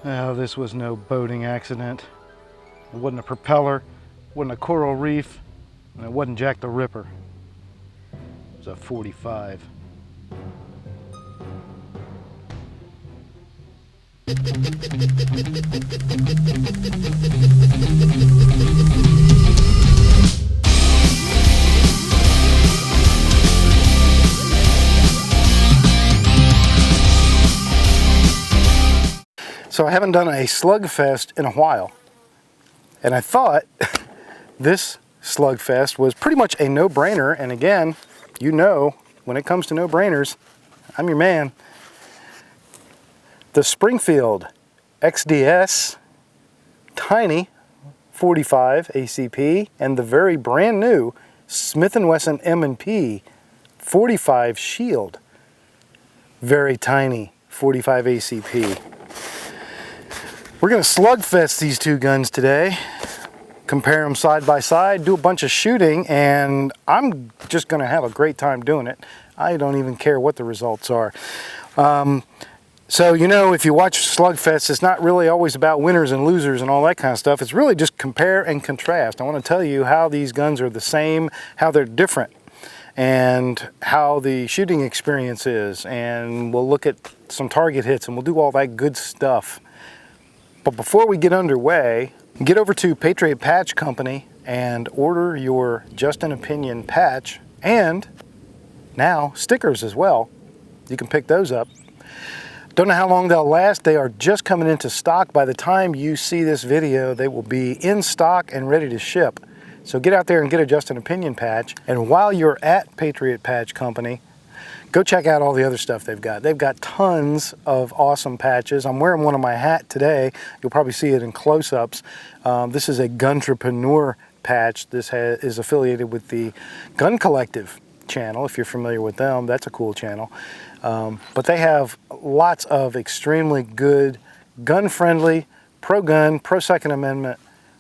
Oh, this was no boating accident. It wasn't a propeller, wasn't a coral reef, and it wasn't Jack the Ripper. It was a 45. So I haven't done a Slugfest in a while, and I thought this Slugfest was pretty much a no-brainer. And again, you know, when it comes to no-brainers, I'm your man. The Springfield XDS tiny 45 ACP and the very brand new Smith & Wesson M&P 45 Shield, very tiny 45 ACP. We're going to slugfest these two guns today, compare them side by side, do a bunch of shooting, and I'm just going to have a great time doing it. I don't even care what the results are. So, you know, if you watch Slugfest, it's not really always about winners and losers and all that kind of stuff. It's really just compare and contrast. I want to tell you how these guns are the same, how they're different, and how the shooting experience is. And we'll look at some target hits and we'll do all that good stuff. But before we get underway, get over to Patriot Patch Company and order your Just an Opinion patch, and now stickers as well. You can pick those up. Don't know how long they'll last. They are just coming into stock. By the time you see this video, they will be in stock and ready to ship. So get out there and get a Just an Opinion patch. And while you're at Patriot Patch Company, go check out all the other stuff they've got. They've got tons of awesome patches. I'm wearing one on my hat today. You'll probably see it in close-ups. This is a Guntrepreneur patch. This is affiliated with the Gun Collective channel. If you're familiar with them, that's a cool channel. But they have lots of extremely good, gun-friendly, pro-gun, pro-Second Amendment,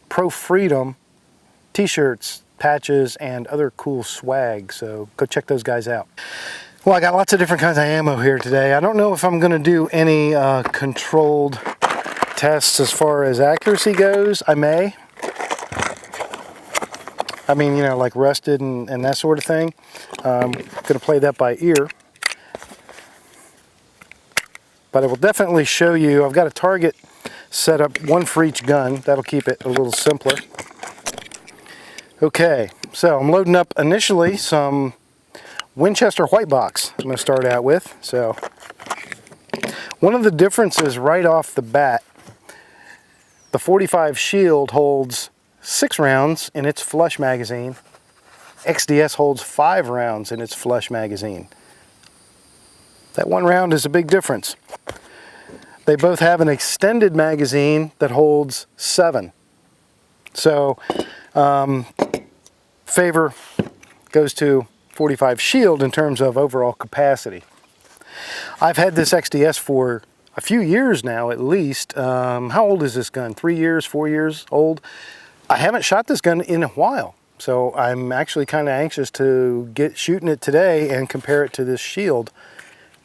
pro-freedom t-shirts, patches, and other cool swag. So go check those guys out. Well, I got lots of different kinds of ammo here today. I don't know if I'm going to do any controlled tests as far as accuracy goes. I may. I mean, you know, like rusted and that sort of thing. I'm going to play that by ear. But I will definitely show you, I've got a target set up, one for each gun. That'll keep it a little simpler. Okay, so I'm loading up initially some Winchester white box I'm going to start out with. So one of the differences right off the bat, the 45 Shield holds 6 rounds in its flush magazine. XDS holds 5 rounds in its flush magazine. That 1 round is a big difference. They both have an extended magazine that holds 7. So favor goes to 45 Shield in terms of overall capacity. I've had this XDS for a few years now at least. How old is this gun? 3 years, 4 years old? I haven't shot this gun in a while, so I'm actually kind of anxious to get shooting it today and compare it to this Shield,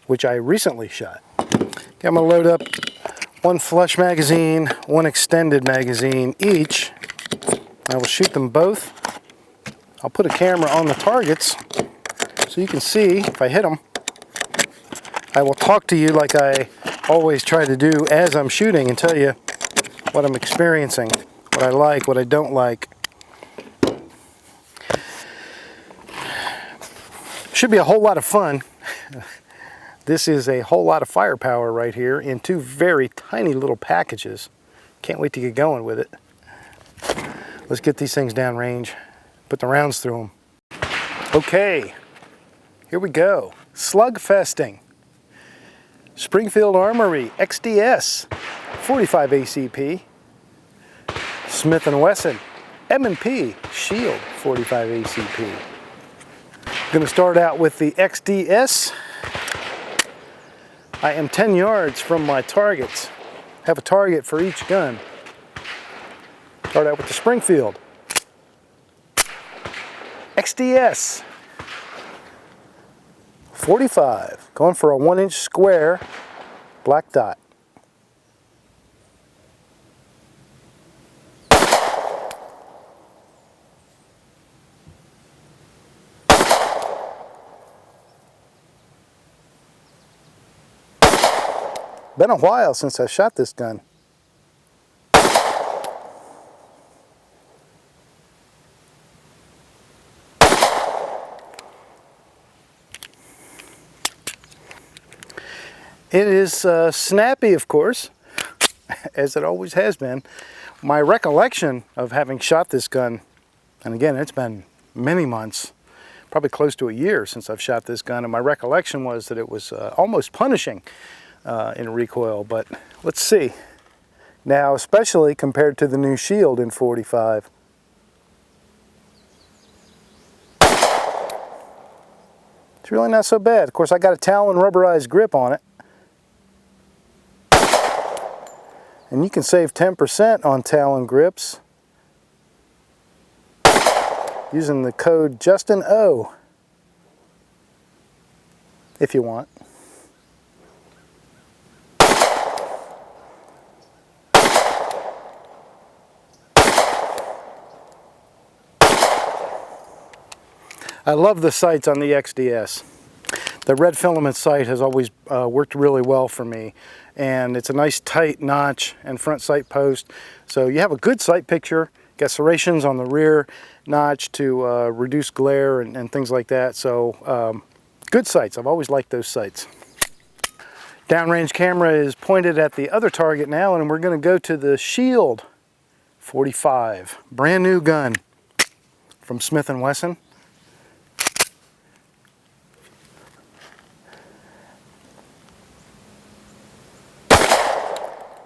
which I recently shot. Okay, I'm going to load up 1 flush magazine, 1 extended magazine each. I will shoot them both. I'll put a camera on the targets so you can see if I hit them. I will talk to you like I always try to do as I'm shooting and tell you what I'm experiencing, what I like, what I don't like. Should be a whole lot of fun. This is a whole lot of firepower right here in 2 very tiny little packages. Can't wait to get going with it. Let's get these things down range, put the rounds through them. Okay, here we go. Slugfesting. Springfield Armory XDS 45 ACP. Smith & Wesson M&P Shield 45 ACP. I'm going to start out with the XDS. I am 10 yards from my targets. Have a target for each gun. Start out with the Springfield XDS 45, going for a 1-inch square black dot. Been a while since I shot this gun. It is snappy, of course, as it always has been. My recollection of having shot this gun, and again, it's been many months, probably close to a year since I've shot this gun, and my recollection was that it was almost punishing in recoil, but let's see. Now, especially compared to the new Shield in 45. It's really not so bad. Of course, I got a Talon rubberized grip on it. And you can save 10% on Talon grips using the code JustinO if you want. I love the sights on the XDS. The red filament sight has always worked really well for me, and it's a nice tight notch and front sight post, so you have a good sight picture. Got serrations on the rear notch to reduce glare and things like that, so good sights. I've always liked those sights. Downrange camera is pointed at the other target now, and we're going to go to the Shield 45, brand new gun from Smith & Wesson.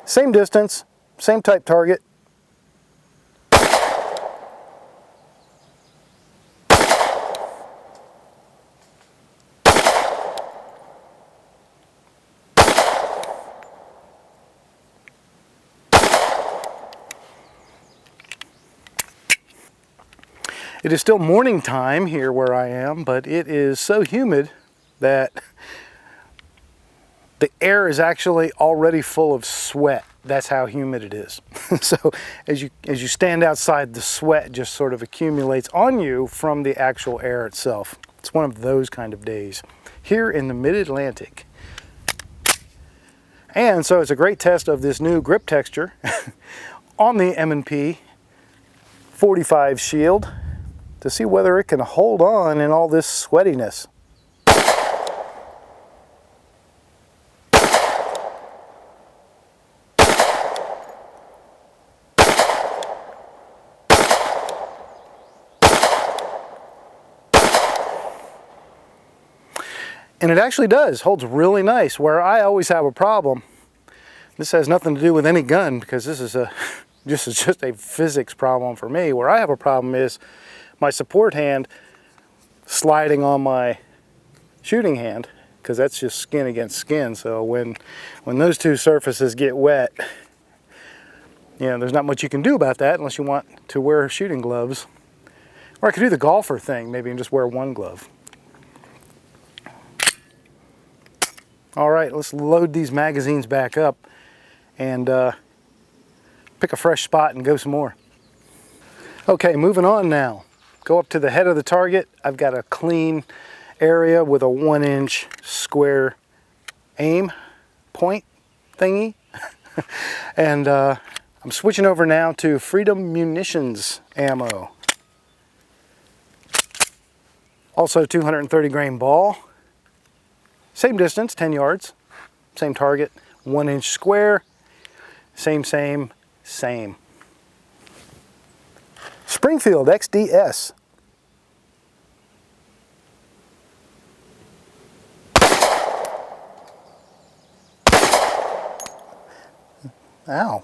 Same distance, same type target. It is still morning time here where I am, but it is so humid that the air is actually already full of sweat. That's how humid it is. So as you stand outside, the sweat just sort of accumulates on you from the actual air itself. It's one of those kind of days here in the mid-Atlantic. And so it's a great test of this new grip texture on the M&P 45 Shield to see whether it can hold on in all this sweatiness. And it actually does, holds really nice. Where I always have a problem, this has nothing to do with any gun because this is just a physics problem for me. Where I have a problem is my support hand sliding on my shooting hand, because that's just skin against skin. So when those two surfaces get wet, you know, there's not much you can do about that unless you want to wear shooting gloves. Or I could do the golfer thing maybe and just wear one glove. All right, let's load these magazines back up and pick a fresh spot and go some more. Okay, moving on now. Go up to the head of the target. I've got a clean area with a 1-inch square aim point thingy. And I'm switching over now to Freedom Munitions ammo. Also 230 grain ball. Same distance, 10 yards, same target, 1-inch square, same. Springfield XDS. Ow.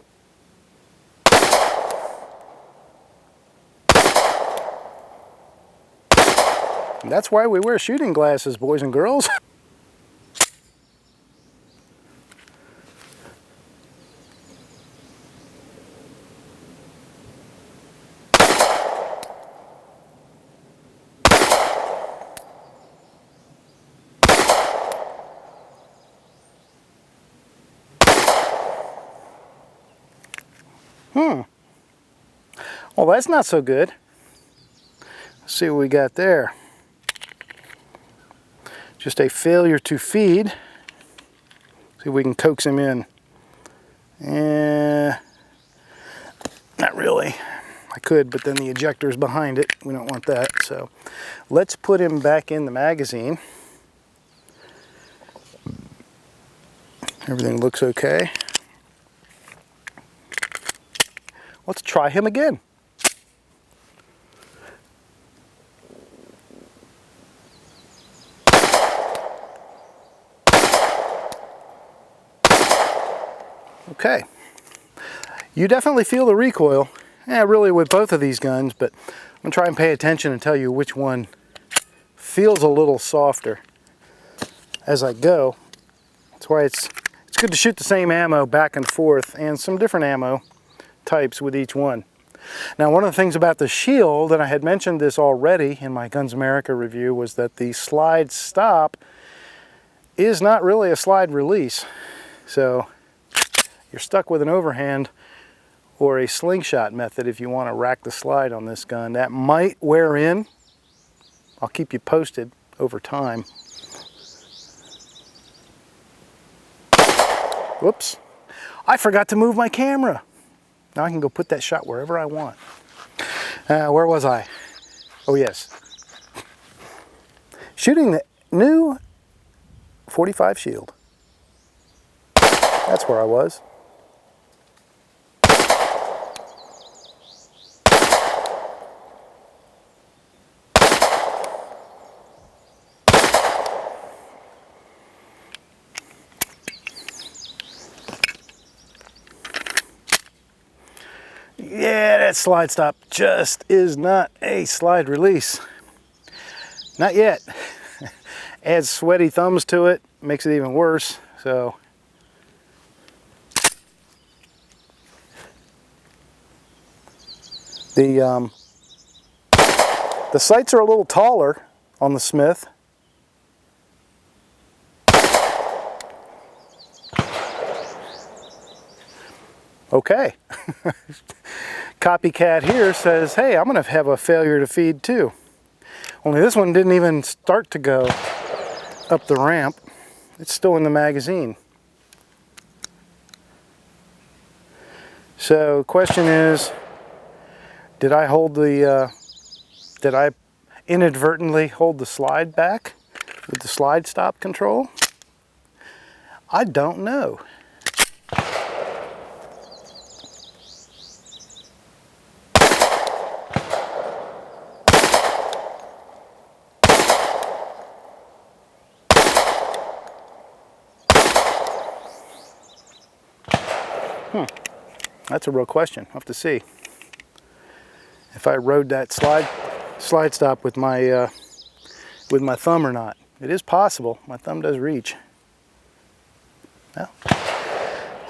That's why we wear shooting glasses, boys and girls. Well, that's not so good. Let's see what we got there. Just a failure to feed. See if we can coax him in. Not really. I could, but then the ejector's behind it. We don't want that. So let's put him back in the magazine. Everything looks okay. Let's try him again. Okay. You definitely feel the recoil. Yeah, really with both of these guns, but I'm gonna try and pay attention and tell you which one feels a little softer as I go. That's why it's good to shoot the same ammo back and forth and some different ammo types with each one. Now, one of the things about the Shield, and I had mentioned this already in my Guns America review, was that the slide stop is not really a slide release. So you're stuck with an overhand or a slingshot method if you want to rack the slide on this gun. That might wear in. I'll keep you posted over time. Whoops. I forgot to move my camera. Now I can go put that shot wherever I want. Where was I? Oh yes. Shooting the new 45 Shield. That's where I was. Yeah, that slide stop just is not a slide release. Not yet. Adds sweaty thumbs to it, makes it even worse. So the sights are a little taller on the Smith. Okay. Copycat here says, hey, I'm going to have a failure to feed too. Only this one didn't even start to go up the ramp. It's still in the magazine. So the question is, did I inadvertently hold the slide back with the slide stop control? I don't know. That's a real question. I'll have to see. If I rode that slide stop with my thumb or not. It is possible. My thumb does reach. Well,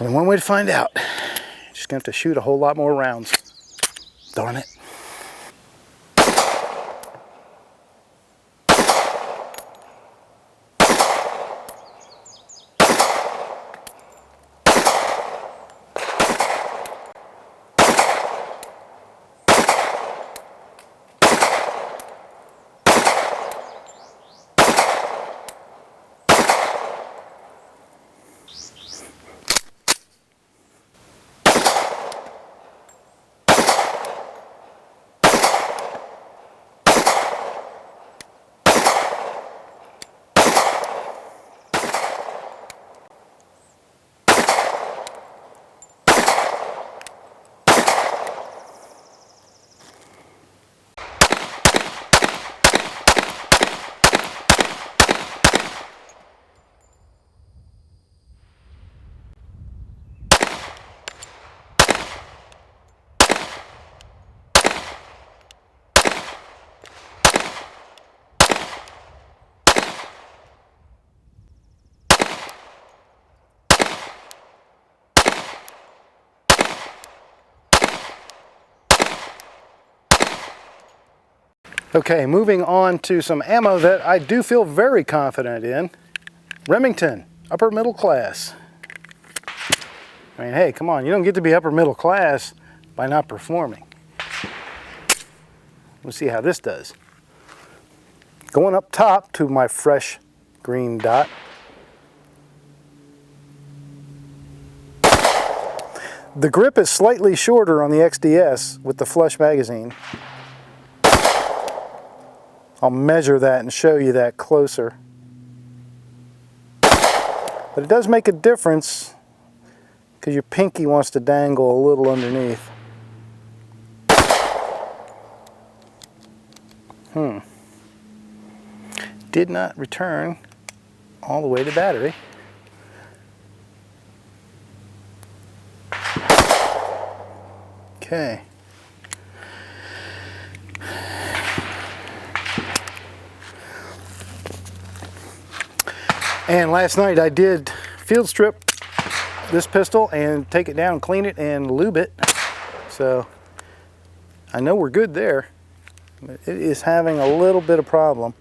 only one way to find out. Just gonna have to shoot a whole lot more rounds. Darn it. Okay, moving on to some ammo that I do feel very confident in. Remington, upper middle class. I mean, hey, come on, you don't get to be upper middle class by not performing. We'll see how this does. Going up top to my fresh green dot. The grip is slightly shorter on the XDS with the flush magazine. I'll measure that and show you that closer. But it does make a difference because your pinky wants to dangle a little underneath. Did not return all the way to battery. Okay. And last night I did field strip this pistol and take it down, clean it, and lube it. So I know we're good there, but it is having a little bit of problem.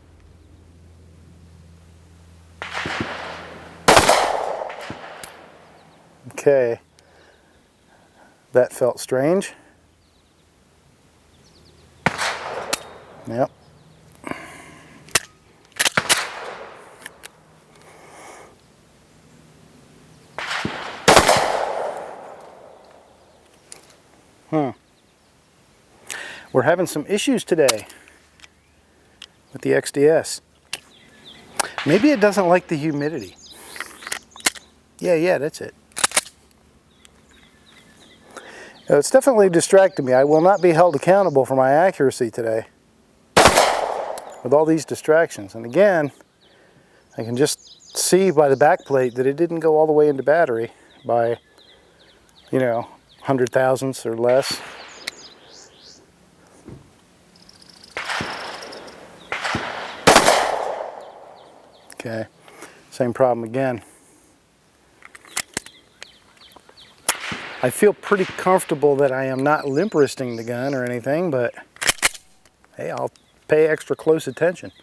Okay, that felt strange. Yep. We're having some issues today with the XDS. Maybe it doesn't like the humidity. Yeah, that's it. It's definitely distracted me. I will not be held accountable for my accuracy today with all these distractions. And again, I can just see by the back plate that it didn't go all the way into battery by, you know, 100 thousandths or less. Okay, same problem again. I feel pretty comfortable that I am not limp wristing the gun or anything, but hey, I'll pay extra close attention.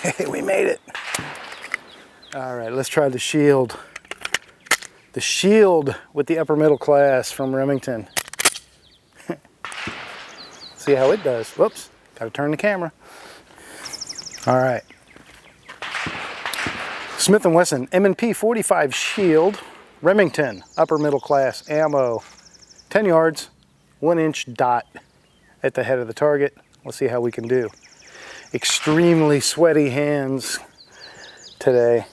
Hey, we made it. All right, let's try the Shield. The Shield with the upper middle class from Remington. See how it does. Whoops, gotta turn the camera. All right. Smith & Wesson M&P 45 Shield, Remington, upper middle class ammo. 10 yards, 1-inch dot at the head of the target. Let's see how we can do. Extremely sweaty hands today.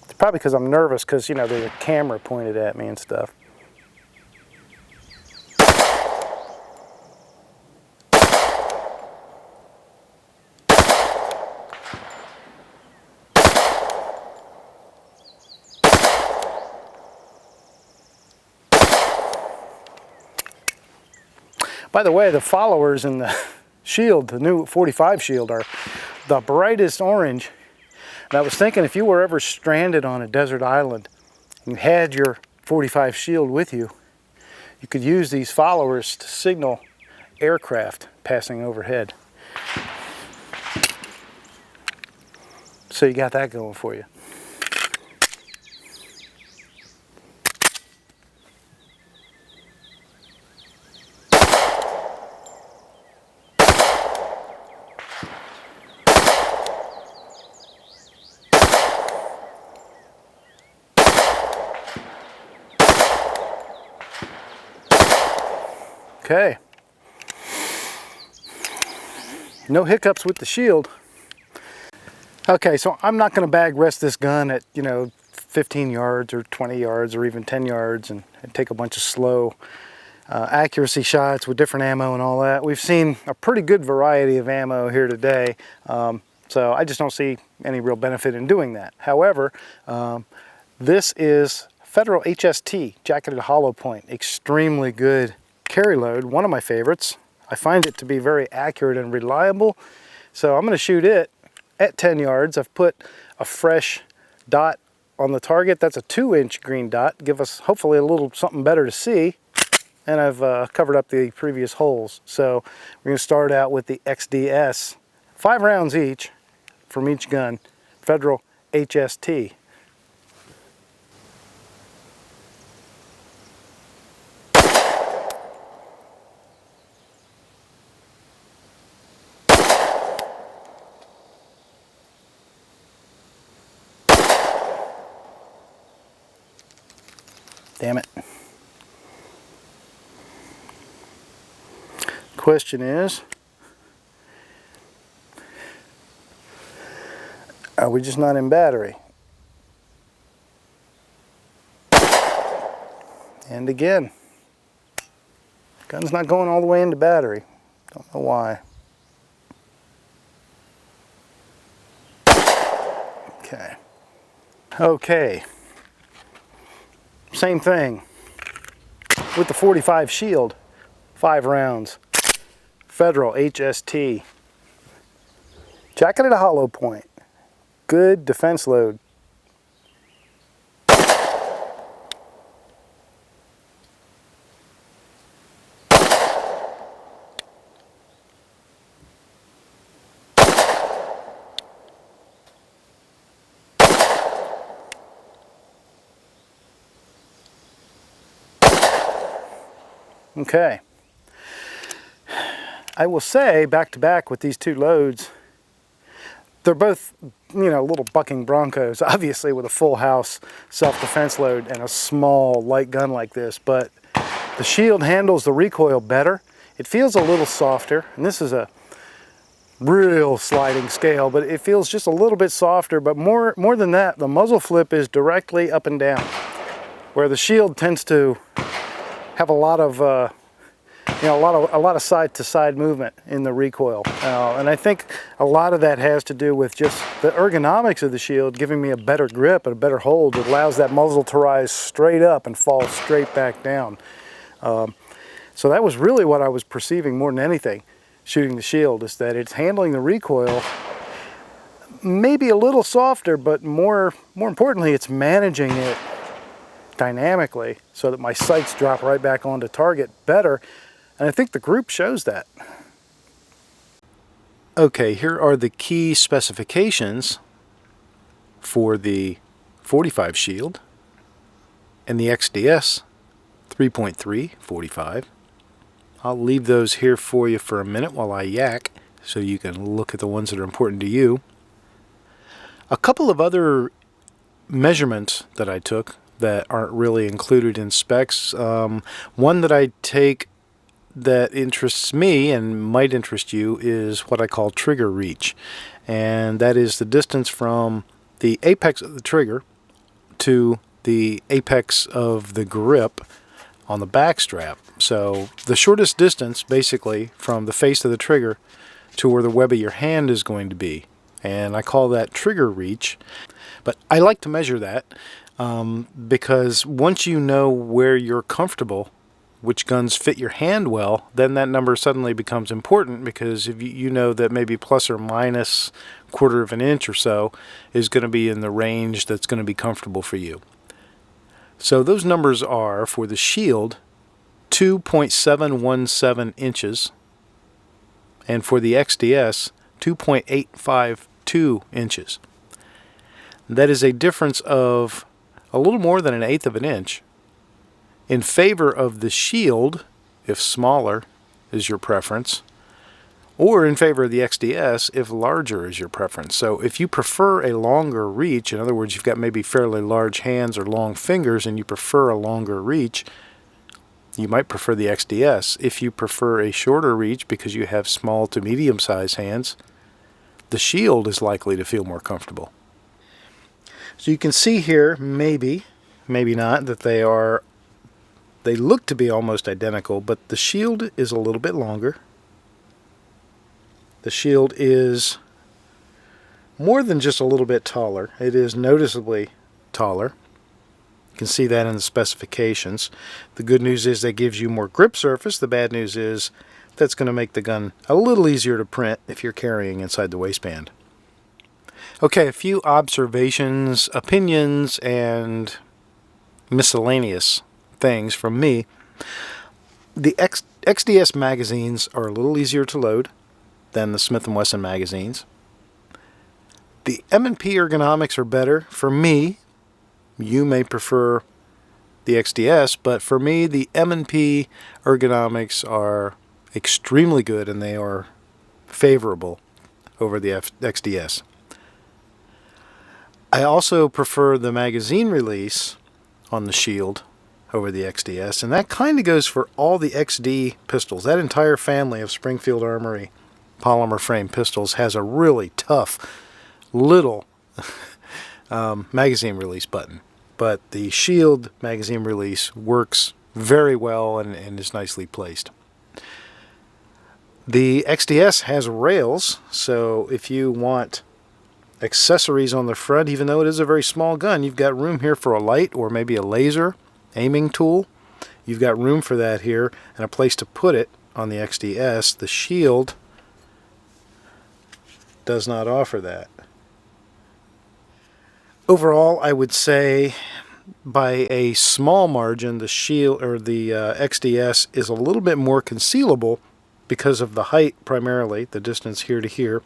It's probably because I'm nervous because, you know, there's a camera pointed at me and stuff. By the way, the followers in the Shield, the new 45 Shield, are the brightest orange. And I was thinking, if you were ever stranded on a desert island and you had your 45 Shield with you, you could use these followers to signal aircraft passing overhead. So you got that going for you. Okay, no hiccups with the Shield. Okay, so I'm not going to bag rest this gun at, you know, 15 yards or 20 yards or even 10 yards and take a bunch of slow accuracy shots with different ammo and all that. We've seen a pretty good variety of ammo here today, so I just don't see any real benefit in doing that. However, this is Federal HST, jacketed hollow point, extremely good carry load, one of my favorites. I find it to be very accurate and reliable, so I'm going to shoot it at 10 yards. I've put a fresh dot on the target. That's a 2-inch green dot, give us hopefully a little something better to see, and I've covered up the previous holes. So we're going to start out with the XDS, 5 rounds each from each gun, Federal HST. Damn it. Question is, are we just not in battery? And again, gun's not going all the way into battery. Don't know why. Okay. Okay. Same thing with the 45 Shield, 5 rounds, Federal HST, jacketed a hollow point, good defense load. Okay, I will say back to back with these two loads, they're both, you know, little bucking Broncos, obviously with a full house self-defense load and a small light gun like this, but the Shield handles the recoil better. It feels a little softer, and this is a real sliding scale, but it feels just a little bit softer, but more than that, the muzzle flip is directly up and down, where the Shield tends to have a lot of you know, a lot of side-to-side movement in the recoil, and I think a lot of that has to do with just the ergonomics of the Shield giving me a better grip and a better hold that allows that muzzle to rise straight up and fall straight back down. So that was really what I was perceiving more than anything shooting the Shield, is that it's handling the recoil maybe a little softer, but more importantly, it's managing it dynamically so that my sights drop right back onto target better, and I think the group shows that. Okay, here are the key specifications for the 45 Shield and the XDS 3.3 45. I'll leave those here for you for a minute while I yak so you can look at the ones that are important to you. A couple of other measurements that I took that aren't really included in specs. One that I take that interests me and might interest you is what I call trigger reach, and that is the distance from the apex of the trigger to the apex of the grip on the back strap. So the shortest distance basically from the face of the trigger to where the web of your hand is going to be, and I call that trigger reach. But I like to measure that because once you know where you're comfortable, which guns fit your hand well, then that number suddenly becomes important, because if you know that maybe plus or minus quarter of an inch or so is going to be in the range that's going to be comfortable for you. So those numbers are, for the Shield, 2.717 inches, and for the XDS, 2.852 inches. That is a difference of a little more than 1/8 of an inch in favor of the Shield, if smaller is your preference, or in favor of the XDS if larger is your preference. So if you prefer a longer reach, in other words, you've got maybe fairly large hands or long fingers and you prefer a longer reach, you might prefer the XDS. If you prefer a shorter reach because you have small to medium sized hands, the Shield is likely to feel more comfortable. So you can see here, maybe not, that they look to be almost identical, but the Shield is a little bit longer. The Shield is more than just a little bit taller. It is noticeably taller. You can see that in the specifications. The good news is that gives you more grip surface. The bad news is that's going to make the gun a little easier to print if you're carrying inside the waistband. Okay, a few observations, opinions, and miscellaneous things from me. The XDS magazines are a little easier to load than the Smith & Wesson magazines. The M&P ergonomics are better. For me, you may prefer the XDS, but for me, the M&P ergonomics are extremely good, and they are favorable over the XDS. I also prefer the magazine release on the Shield over the XDS, and that kind of goes for all the XD pistols. That entire family of Springfield Armory polymer frame pistols has a really tough little magazine release button, but the Shield magazine release works very well and is nicely placed. The XDS has rails, so if you want accessories on the front, even though it is a very small gun, you've got room here for a light or maybe a laser aiming tool. You've got room for that here and a place to put it on the XDS. The Shield does not offer that. Overall, I would say by a small margin, the Shield or the XDS is a little bit more concealable because of the height, primarily the distance here to here,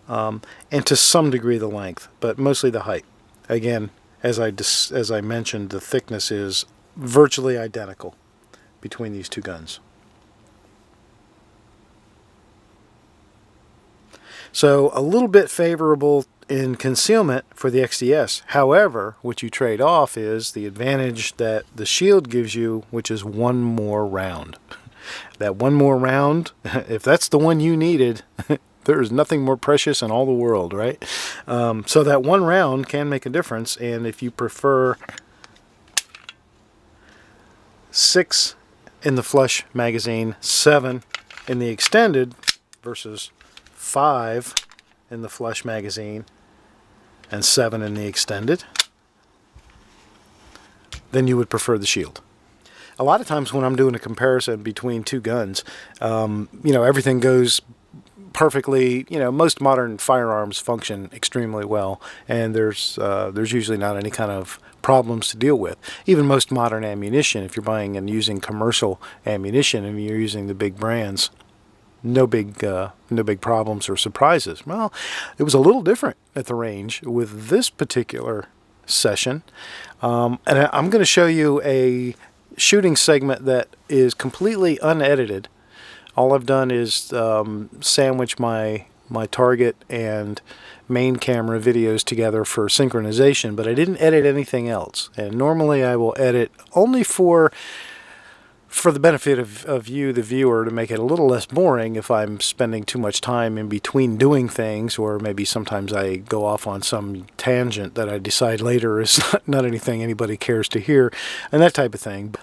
and to some degree the length, but mostly the height. Again, as I mentioned, the thickness is virtually identical between these two guns. So a little bit favorable in concealment for the XDS. However, what you trade off is the advantage that the Shield gives you, which is one more round. That one more round, if that's the one you needed, there is nothing more precious in all the world, right? So that one round can make a difference, and if you prefer 6 in the flush magazine, 7 in the extended versus 5 in the flush magazine and 7 in the extended, then you would prefer the Shield. A lot of times when I'm doing a comparison between two guns, everything goes perfectly. Most modern firearms function extremely well, and there's usually not any kind of problems to deal with. Even most modern ammunition, if you're buying and using commercial ammunition and you're using the big brands, no big problems or surprises. Well, it was a little different at the range with this particular session, and I'm going to show you a shooting segment that is completely unedited. All I've done is sandwich my target and main camera videos together for synchronization, but I didn't edit anything else. And normally I will edit only for the benefit of you, the viewer, to make it a little less boring if I'm spending too much time in between doing things, or maybe sometimes I go off on some tangent that I decide later is not anything anybody cares to hear, and that type of thing.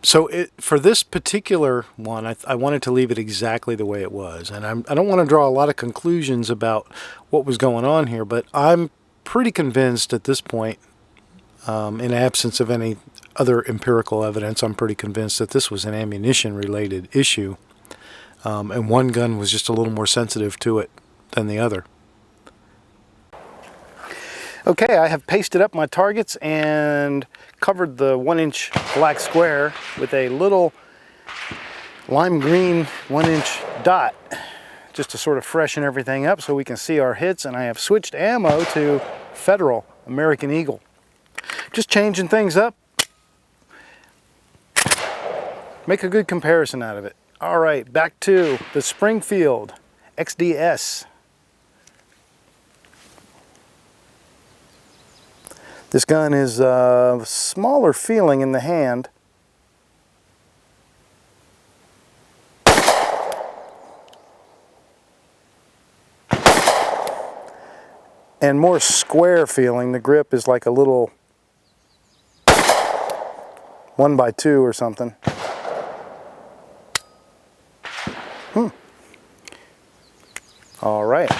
So for this particular one, I wanted to leave it exactly the way it was. And I don't want to draw a lot of conclusions about what was going on here, but I'm pretty convinced at this point, in absence of any other empirical evidence, I'm pretty convinced that this was an ammunition-related issue. And one gun was just a little more sensitive to it than the other. Okay, I have pasted up my targets and covered the 1-inch black square with a little lime green 1-inch dot, just to sort of freshen everything up so we can see our hits. And I have switched ammo to Federal American Eagle. Just changing things up. Make a good comparison out of it. All right, back to the Springfield XDS. This gun is smaller feeling in the hand. And more square feeling. The grip is like a little 1x2 or something. All right,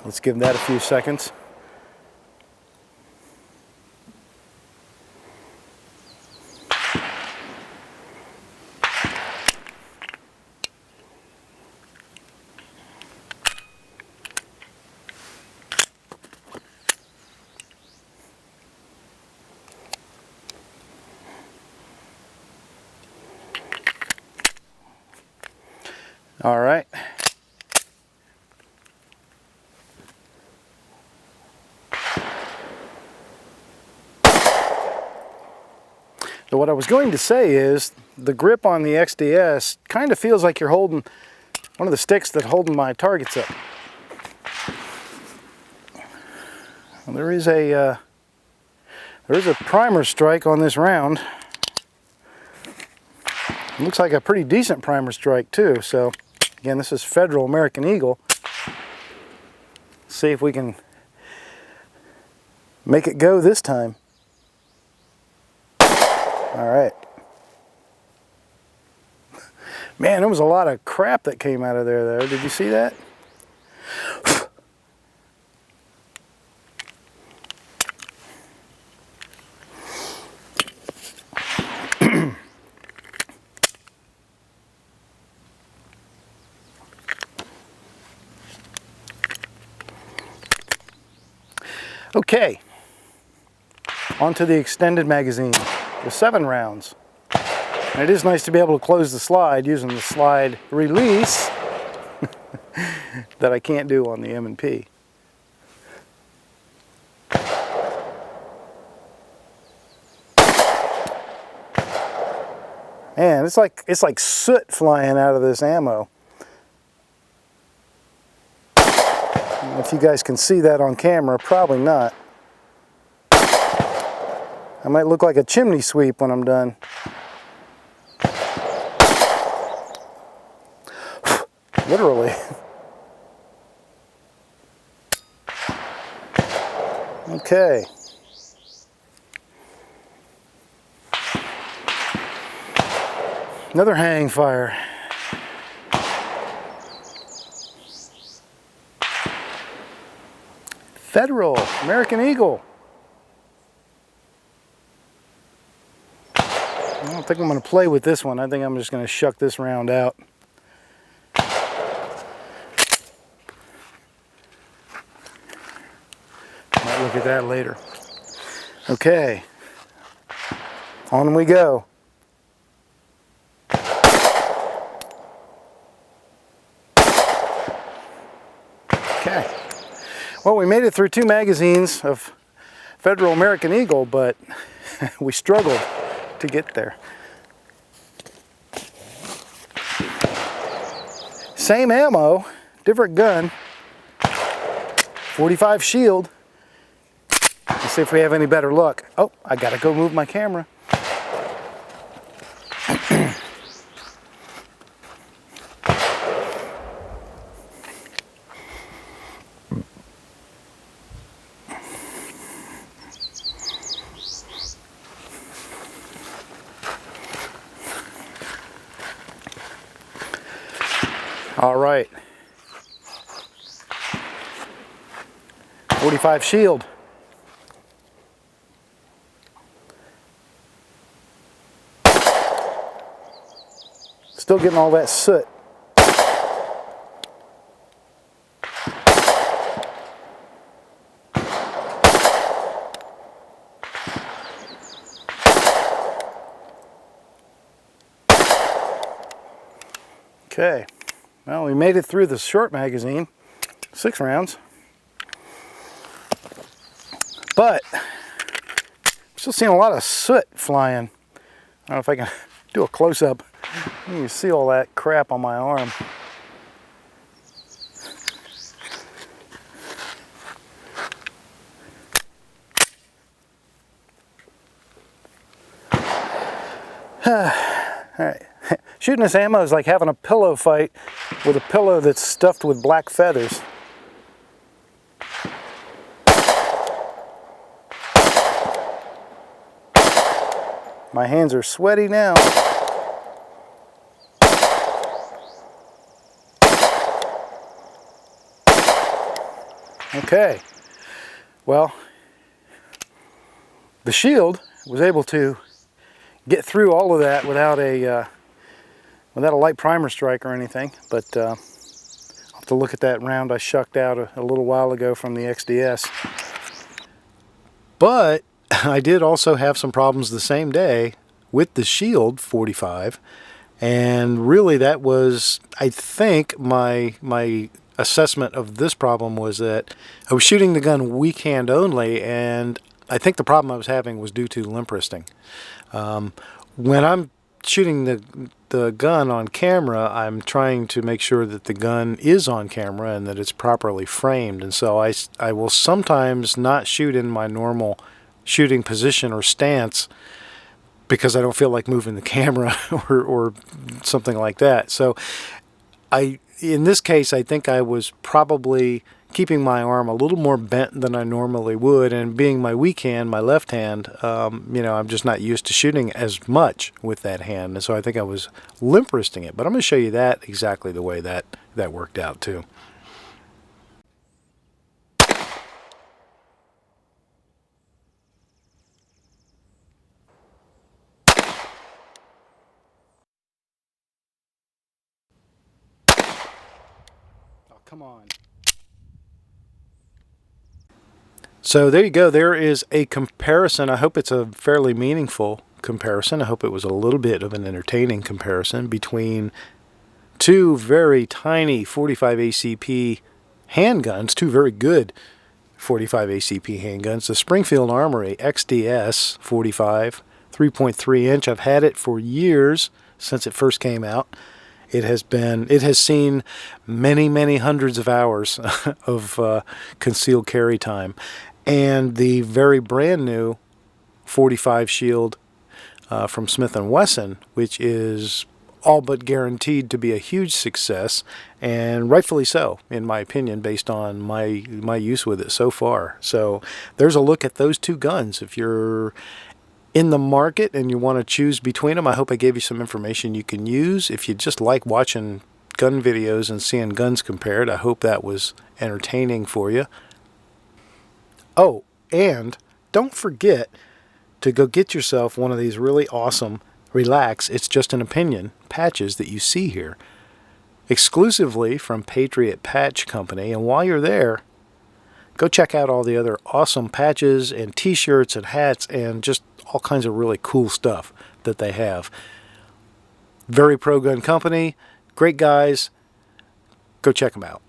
let's give that a few seconds. All right. So what I was going to say is the grip on the XDS kind of feels like you're holding one of the sticks that's holding my targets up. Well, there is a There's a primer strike on this round. It looks like a pretty decent primer strike too. So again, this is Federal American Eagle. See if we can make it go this time. All right. Man, there was a lot of crap that came out of there though. Did you see that? Okay, onto the extended magazine, the 7 rounds. And it is nice to be able to close the slide using the slide release that I can't do on the M&P. Man, it's like soot flying out of this ammo. If you guys can see that on camera, probably not. I might look like a chimney sweep when I'm done. Literally. Okay. Another hang fire. Federal American Eagle. I don't think I'm going to play with this one. I think I'm just going to shuck this round out. Might look at that later. Okay, on we go. Okay. Well, we made it through 2 magazines of Federal American Eagle, but we struggled to get there. Same ammo, different gun, 45 Shield. Let's see if we have any better luck. Oh, I gotta go move my camera. All right, 45 Shield. Still getting all that soot. Okay. Well, we made it through the short magazine, 6 rounds, but I'm still seeing a lot of soot flying. I don't know if I can do a close-up. You can see all that crap on my arm. All right. Shooting this ammo is like having a pillow fight with a pillow that's stuffed with black feathers. My hands are sweaty now. Okay, well, the Shield was able to get through all of that without a light primer strike or anything, but I'll have to look at that round I shucked out a little while ago from the XDS. But I did also have some problems the same day with the Shield 45, and really that was, I think, my assessment of this problem was that I was shooting the gun weak hand only, and I think the problem I was having was due to limp wristing. When I'm shooting the gun on camera, I'm trying to make sure that the gun is on camera and that it's properly framed, and so I will sometimes not shoot in my normal shooting position or stance because I don't feel like moving the camera or something like that. So in this case, I think I was probably keeping my arm a little more bent than I normally would, and being my weak hand, my left hand, I'm just not used to shooting as much with that hand, and so I think I was limp wristing it. But I'm going to show you that exactly the way that worked out too. Oh, come on. So there you go. There is a comparison. I hope it's a fairly meaningful comparison. I hope it was a little bit of an entertaining comparison between two very tiny 45 ACP handguns, two very good 45 ACP handguns. The Springfield Armory XDS 45, 3.3 inch. I've had it for years, since it first came out. It has seen many hundreds of hours of concealed carry time. And the very brand new 45 Shield from Smith & Wesson, which is all but guaranteed to be a huge success, and rightfully so, in my opinion, based on my use with it so far. So there's a look at those two guns. If you're in the market and you want to choose between them, I hope I gave you some information you can use. If you just like watching gun videos and seeing guns compared, I hope that was entertaining for you. Oh, and don't forget to go get yourself one of these really awesome Relax, It's Just an Opinion patches that you see here, exclusively from Patriot Patch Company. And while you're there, go check out all the other awesome patches and t-shirts and hats and just all kinds of really cool stuff that they have. Very pro gun company, great guys. Go check them out.